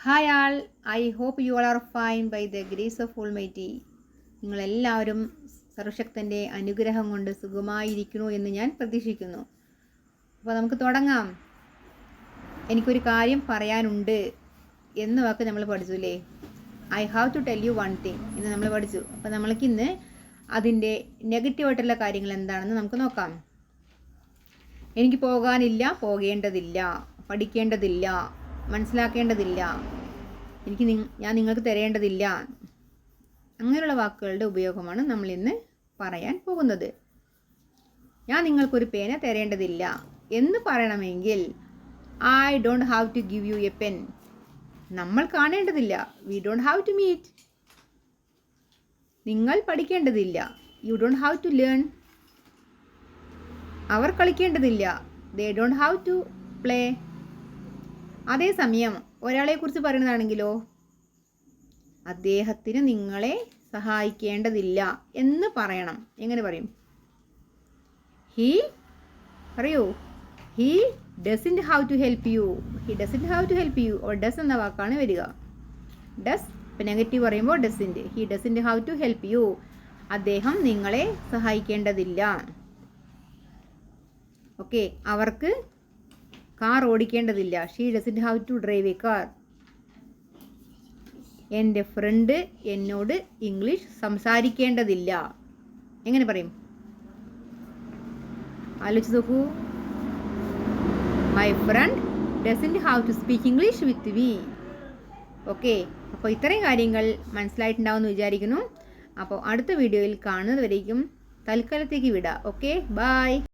Hi all, I hope you all are fine by the grace of almighty. നിങ്ങളെല്ലാവരും സർവശക്തൻ്റെ അനുഗ്രഹം കൊണ്ട് സുഖമായിരിക്കണു എന്ന് ഞാൻ പ്രതീക്ഷിക്കുന്നു. അപ്പോൾ നമുക്ക് തുടങ്ങാം. എനിക്കൊരു കാര്യം പറയാനുണ്ട് എന്ന് വാക്ക് നമ്മൾ പഠിച്ചു അല്ലേ? I have to tell you one thing എന്ന് നമ്മൾ പഠിച്ചു. അപ്പോൾ നമ്മൾക്കിന്ന് അതിൻ്റെ നെഗറ്റീവായിട്ടുള്ള കാര്യങ്ങൾ എന്താണെന്ന് നമുക്ക് നോക്കാം. എനിക്ക് പോകാനില്ല, പോകേണ്ടതില്ല, പഠിക്കേണ്ടതില്ല, മനസ്സിലാക്കേണ്ടതില്ല, ഞാൻ നിങ്ങൾക്ക് തരേണ്ടതില്ല, അങ്ങനെയുള്ള വാക്കുകളുടെ ഉപയോഗമാണ് നമ്മൾ ഇന്ന് പറയാൻ പോകുന്നത്. ഞാൻ നിങ്ങൾക്കൊരു പേന തരേണ്ടതില്ല എന്ന് പറയണമെങ്കിൽ I don't have to give you a pen. നമ്മൾ കാണേണ്ടതില്ല, we don't have to meet. നിങ്ങൾ പഠിക്കേണ്ടതില്ല, you don't have to learn. അവർ കളിക്കേണ്ടതില്ല, they don't have to play. അതേസമയം ഒരാളെക്കുറിച്ച് പറയുന്നതാണെങ്കിലോ, അദ്ദേഹത്തിന് നിങ്ങളെ സഹായിക്കേണ്ടതില്ല എന്ന് പറയണം. എങ്ങനെ പറയും? He doesn't have to help you. He doesn't have to help you. Or does എന്ന വാക്കാണ് വരിക. ഡസ്, ഇപ്പം നെഗറ്റീവ് പറയുമ്പോൾ doesn't. He doesn't have to help you. അദ്ദേഹം നിങ്ങളെ സഹായിക്കേണ്ടതില്ല. ഓക്കെ, അവർക്ക് കാർ ഓടിക്കേണ്ടതില്ല. She doesn't have to drive a car. എൻ്റെ ഫ്രണ്ട് എന്നോട് ഇംഗ്ലീഷ് സംസാരിക്കേണ്ടതില്ല. എങ്ങനെ പറയും? ആലോചിച്ച് നോക്കൂ. My friend doesn't have to speak English with me. Okay, അപ്പോൾ ഇത്രയും കാര്യങ്ങൾ മനസ്സിലായിട്ടുണ്ടാവുമെന്ന് വിചാരിക്കുന്നു. അപ്പോൾ അടുത്ത വീഡിയോയിൽ കാണുന്നത് വരേക്കും തൽക്കാലത്തേക്ക് വിടാം. Okay, by.